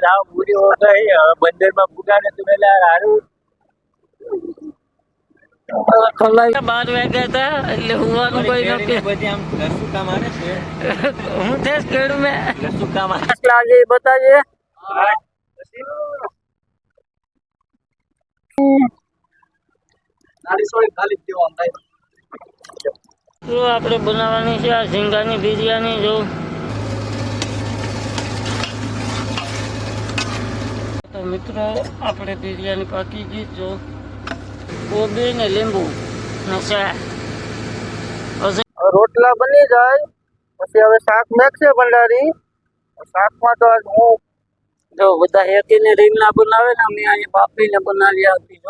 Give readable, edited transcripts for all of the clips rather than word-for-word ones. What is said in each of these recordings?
જાવ પૂરી હો ગઈ હવે બંદર માં પુગાને તું પેલા હારું ખલાઈ 12 વાગ્યા હતા એટલે હુવાનું કોઈ નક્કી બધી આમ લસુ કામ આવે છે હું તેજ કેડું મે લસુ કામ લાગે બતાજે ખાલી દેવો આમ થાય તો આપણે બનાવવાની છે આ ઝીંગાની બિરયાની જો તો મિત્રો આપણે બિરયાની પાકી ગઈ જો કોબી ને લીંબુ ને ચા રોટલા બની જાય પછી હવે શાક નાખશે ભંડારી શાકમાં તો આજ હું જો બધા એકીને રીંગણા બનાવે ને અમે અહીંયા બાફીને બનાવી આપી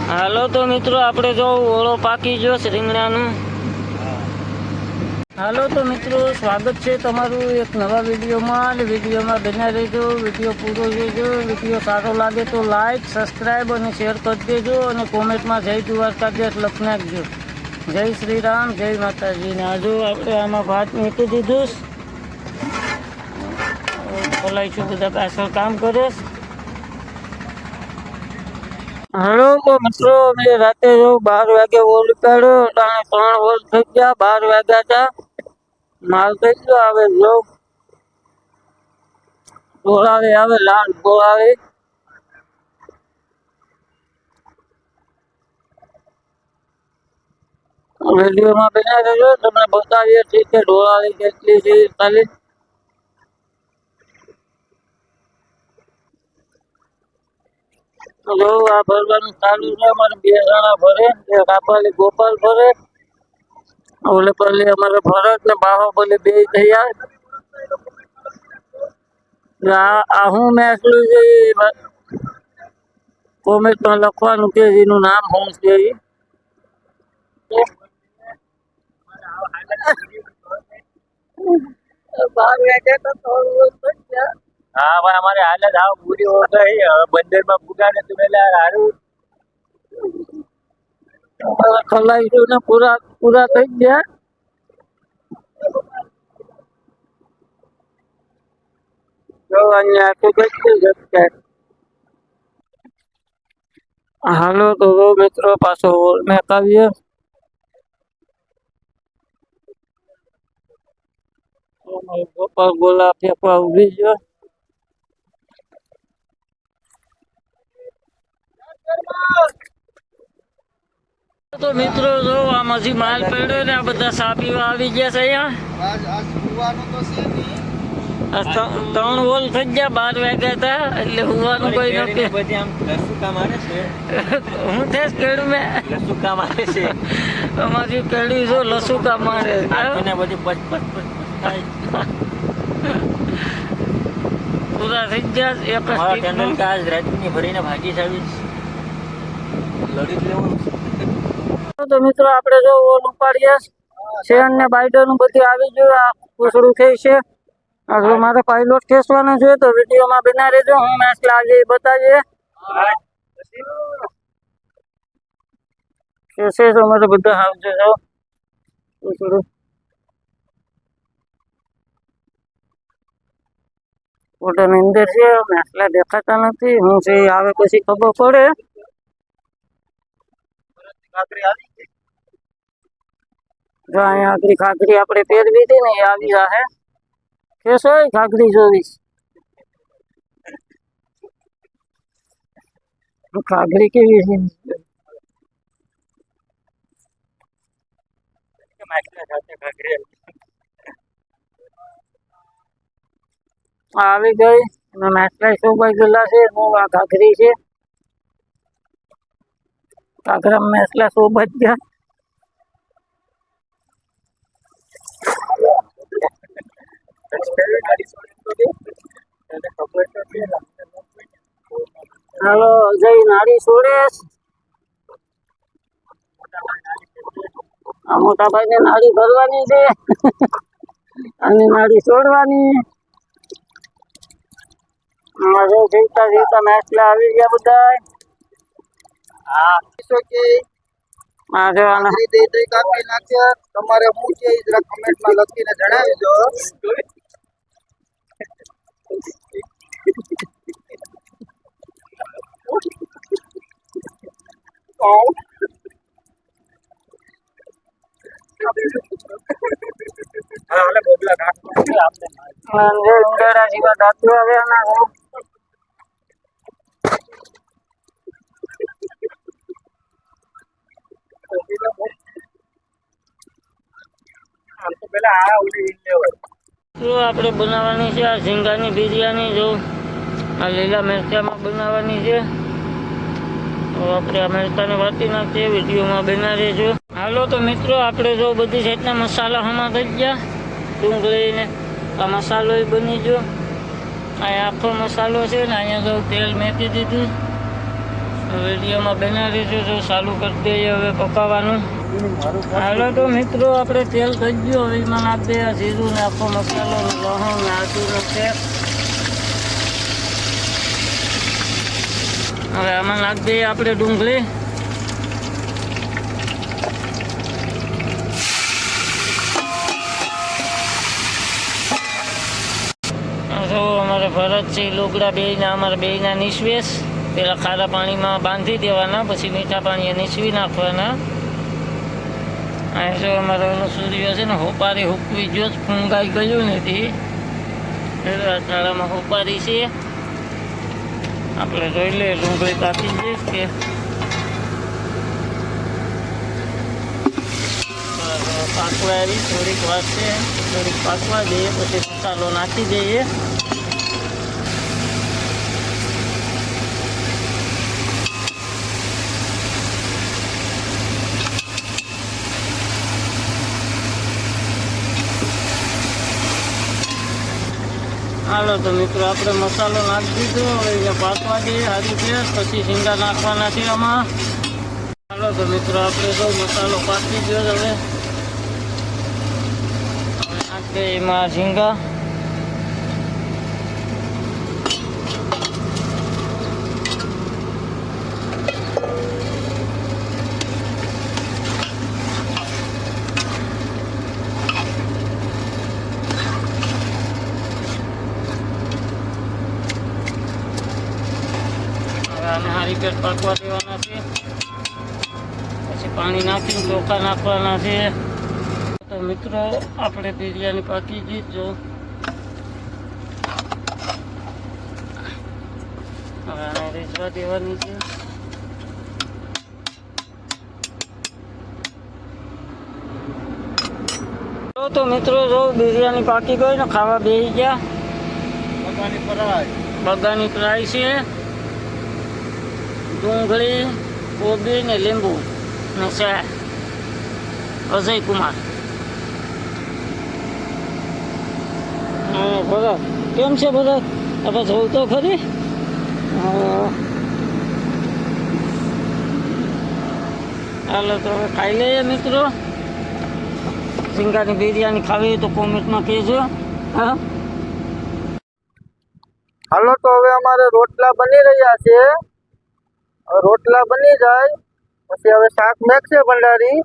હાલો તો મિત્રો આપણે જો ઓળો પાકી ગયો છે રીંગણાનું હાલો તો મિત્રો સ્વાગત છે તમારું એક નવા વિડીયોમાં અને વિડીયોમાં બન્યા રહેજો વિડીયો પૂરો જોજો વિડીયો સારો લાગે તો લાઈક સબસ્ક્રાઈબ અને શેર કરી દેજો અને કોમેન્ટમાં જય દ્વારકાધીશ લખી નાખજો જય શ્રી રામ જય માતાજી ને આજુ આપણે આમાં ભાત મૂકી દીધું બોલાઈશું બધા પાછળ કામ કરે હાલો તો મિત્રો અમે રાતે જો 12 વાગે ઓલ ઉપાડ્યો 3 ઓલ થઈ ગયા 12 વાગ્યા હતા માલ થઈ ગયો આવે જો ગોળાવી આવે લાલ ગોળાવી વિડીયોમાં બના રહેજો તમને બતાવીએ છીએ કે ઢોળાવી કેટલી છે ખાલી જો આ ભરવાનું ચાલુ છે અમારે 2 જણા ભરે એક આપાલી ગોપાલ ભરે ઓલે પલ્લી અમારે ભરત ને બાહુબલી 2 તૈયાર આ હું મેસલું છે કોમેન્ટમાં લખવાનું કે એનું નામ શું છે हाँ भाई हमारे हालत हाँ पूरी हो गई बंदर में पुगाने તું પેલા હારું ખલાઈ ને પૂરા થઈ ગયા જો અહીંયા તો કેટલી જગ્યા હાલો તો મિત્રો પાછો મેં આવીએ ગોપાલ ગોલા ફેંકવા ઉભી ગયો તો મિત્રો જો આમ હજી માલ પડ્યો ને આ બધા સા પીવા આવી ગયા છે અહીંયા 3 ઓલ થઈ ગયા 12 વાગ્યા હતા એટલે હુવાનું કોઈ નક્કી બધી આમ લસુ કામ આવે છે હું તેજ કેડું મે લસુ કામ આવે છે અમારી કેડી જો લસુ કામ મારે આને બધી પચ થાય પૂરા થઈ ગયા એક ટેન્ડર કે આજ રાતની ભરીને ભાગી જાવી લડી લેવું તો મિત્રો આપણે જો ઓલ ઉપાડીએ શેન ને બાઈડર નું બધી આવી ગયું આ પૂછડું થઈ છે હવે મારે પાયલોટ ખેંચવાનો છે તો વિડીયોમાં બના રહેજો હું મેચ લાગે બતાવીએ ખેંચે તો મારે બધા આવજો જો પૂછડું ફોટોની અંદર છે મેચલા દેખાતા નથી હું છે આવે પછી ખબર પડે જો અહીંયા આગળ ખાગરી આપણે પહેરવી હતી ને એ આવી જાહે કેસો ખાગરી જોવીશ ખાગરી કેવી છે આવી ગઈ મેચલા શોભાઈ ગયેલા છે આ ઘાઘરી છે ઘાઘરા મેચલા શોભાઈ ગયા હાલો જય નારી છોડે આ મોટા ભાઈ ને નાડી ભરવાની છે અને નાડી છોડવાની મજો જીવતા જીવતા મેચલા આવી ગયા બધા હા કાપી નાખશે તમારે શું છે જરા કમેન્ટમાં લખીને જણાવજો હાલે બોબલા કાઢ આપણે જે ઉંદેડા જેવા દાંતો આવે એના છે. આમ તો પેલા આ ઓલી લેવલ તો આપણે બનાવવાની છે આ ઝીંગાની બિરયાની. જો આ લીલા મરચામાં બનાવવાની છે. તો આપણે આ મરચાને વાટી નાખીએ. વિડીયોમાં બના રહેજો. હાલો તો મિત્રો, આપણે જો બધી જાતના મસાલા હમા થઈ ગયા. ડુંગળીને આ મસાલો બની ગયો. આ આખો મસાલો છે ને અહીંયા જો તેલ મેકી દીધું. વિડીયોમાં બના રહેજો. જો ચાલુ કરી દઈએ હવે પકાવવાનું. હાલો તો મિત્રો, આપણે તેલ થઈ ગયું. હવે એમાં નાખી દઈએ જીરું ને આખો મસાલો ને લસણ ને આદુનો પેસ્ટ. હવે આમાં નાખી દઈએ આપણે ડુંગળી. જો અમારે ભરત છે લોગડા બેયના, અમારા બેયના નિશ્વેશ પેલા ખારા પાણીમાં બાંધી દેવાના, પછી મીઠા પાણીએ નીચવી નાખવાના. અહીં જો અમારો એનો સૂર્ય છે ને હોપારી હુકવી જો ફૂંગાઈ ગયું નથી. શાળામાં હોપારી છે. આપણે જોઈ લઈએ ડુંગળી કાપી દઈએ કે પાકવા આવી. થોડીક વાર છે, થોડીક પાકવા દઈએ પછી મસાલો નાખી દઈએ. હાલો તો મિત્રો, આપણે મસાલો નાખી દીધો. હવે અહીંયા પાકવા દઈએ સારી રીતે. પછી ઝીંગા નાખવાના છે આમાં. હાલો તો મિત્રો, આપણે તો મસાલો પાકી ગયો. હવે નાખીએ એમાં ઝીંગા. આને સારી પેટ પાકવા દેવાના છે. પછી પાણી નાખીને ચોખા નાખવાના છે. તો મિત્રો, આપણે બિરયાની પાકી ગઈ. જો હવે આને રીઝવા દેવાની છે. તો મિત્રો, જો બિરયાની પાકી ગઈ ને ખાવા બેસી ગયા. બગાની ફ્રાય છે. ડુંગળી, કોબી ને લીંબુ ને ચા. અજય કુમાર. ભરત કેમ છે? ભરત આપણે જોઉં તો ખરી. હાલો તો હવે ખાઈ લઈએ મિત્રો. ઝીંગાની બિરયાની ખાવી તો કોમેન્ટમાં કહેજો. હા, હાલો તો હવે અમારે રોટલા બની રહ્યા છે. રોટલા બની જાય પછી હવે શાક મેકશે ભંડારી.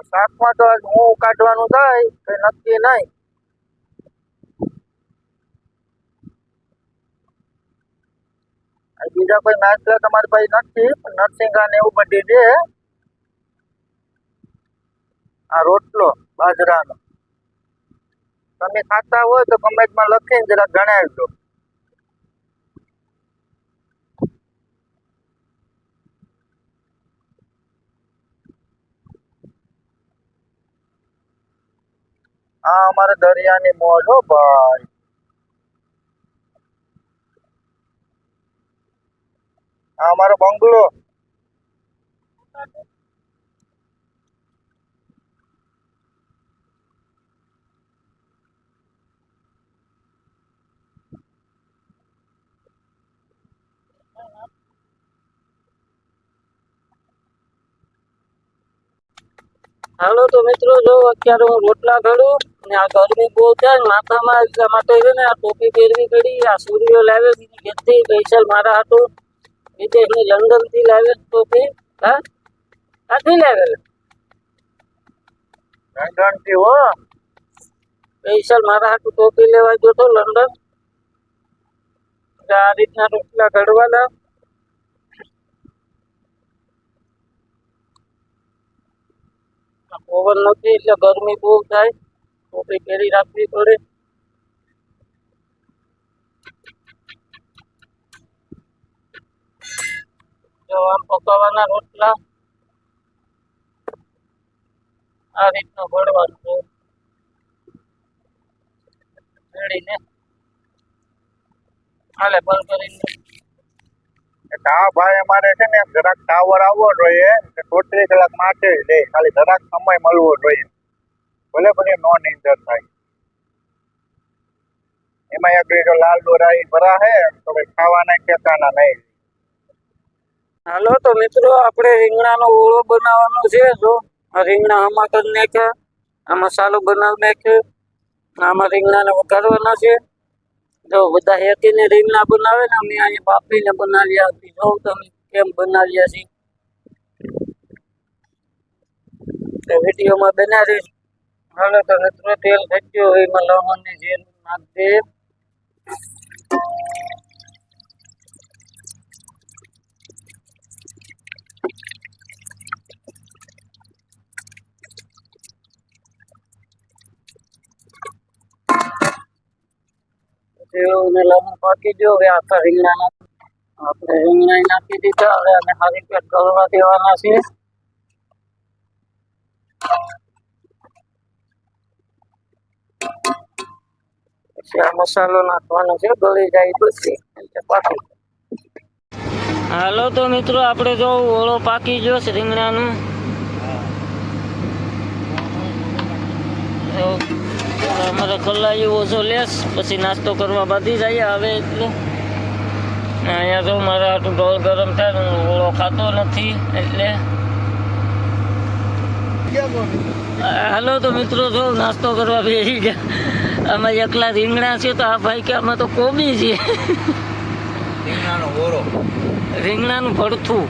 શાકમાં તો આજ હું કાઢવાનું થાય કઈ નક્કી નહીં. બીજા કોઈ નાસ્તા તમારી પાસે નથી, નરસિંગા ને એવું બધી દે. આ રોટલો બાજરાનો તમે ખાતા હોય તો કમેન્ટમાં લખીને જરા જણાવજો. આ અમારે દરિયાની મોજ હો ભાઈ. આ અમારો બંગલો. હાલો તો મિત્રો, જો અત્યારે હું રોટલા ઘડું ને આ ગરમી બહુ થાય ને માથામાં એટલા માટે છે ને આ ટોપી પહેરવી પડી. આ સૂર્ય લાવે બીજી ઘેરથી સ્પેશિયલ મારા હતું. વિદેશની લંડનથી લાવે ટોપી. હા, ક્યાંથી લાવે? લંડનથી હો. સ્પેશિયલ મારા હાટું ટોપી લેવા ગયો તો લંડન. આ રીતના રોટલા ઘડવાના. ઓવન નથી એટલે ગરમી બહુ થાય, ટોપી પહેરી રાખવી પડે. જો આમ પકાવવાના રોટલા આ રીતનું ભરવાનું છે રેડીને. હાલે બંધ કરીને હા ભાઈ અમારે છે ને જરાક ટાવર આવવો જોઈએ, 33 કલાક માટે લે, ખાલી જરાક સમય મળવો જોઈએ, ભલે ભલે નો નીંદર થાય. એમાં એક જો લાલ ડોરાઈ ભરા હે તો ભાઈ ખાવાના ઠેકાના નહીં. હાલો તો મિત્રો આપણે રીંગણાનો ઓળો બનાવવાનો છે. જો આ રીંગણા આમાં કરી નાખ્યા, આ મસાલો બનાવી નાખ્યો, આમાં રીંગણાને વઘારવાના છે. જો બધા હેકીને રીંગણા બનાવે ને, અમે અહીંયા બાફીને બનાવ્યા હતી. જો તમે કેમ બનાવ્યા છે તો વિડીયોમાં બના રહીશ. હાલો તો મિત્રો તેલ થઈ ગયું, એમાં લવણની જીરું નાખ દે. ને લવણ પાકી ગયો. હવે આખા રીંગણા આપણે રીંગણા નાખી દીધા. હવે આને સારી પેટ ગળવા દેવાના છે. પછી આ મસાલો નાખવાનો છે, ગળી જાય પછી પાકી. હાલો તો મિત્રો આપણે જો ઓળો પાકી ગયો છે રીંગણાનું. અમારે કલાઈ ઓછો લેસ, પછી નાસ્તો કરવા બાંધી જાય હવે. એટલે અહીંયા તો મારા આટલું ઢોલ ગરમ થાય ને ઓળો ખાતો નથી એટલે. હાલો તો મિત્રો જો નાસ્તો કરવા બેસી ગયા. આમાં એકલા રીંગણા છે તો આ ભાઈ કે આમાં તો કોબી છે. રીંગણાનું ભરથું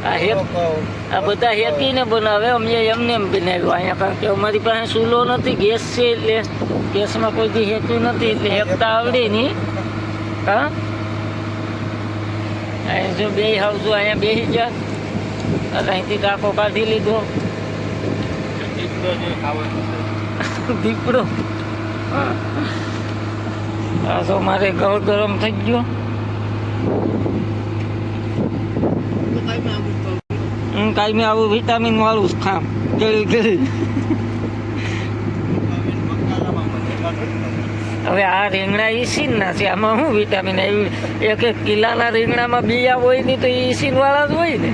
આ બધા હેકીને બનાવે, અમે એમને એમ બનાવ્યું અહીંયા. કારણ કે અમારી પાસે ચૂલો નથી, ગેસ છે એટલે ગેસમાં કોઈ દી હેકતું નથી એટલે હેકતા આવડે નહીં. હા અહીંયા જો બે હાવજો અહીંયા બેસી ગયા. અહીંથી ટાંકો કાઢી લીધો. દીપડો આ તો મારે ગળ ગરમ થઈ ગયો. હું કાંઈ આવું વિટામિન વાળું જ ખામ ગળી ગળી. હવે આ રીંગણા ઈસીન ના છે, આમાં શું વિટામિન આવ્યું? એક કિલ્લાના રીંગણામાં બિયા હોય નહીં તો ઈસીન વાળા જ હોય ને.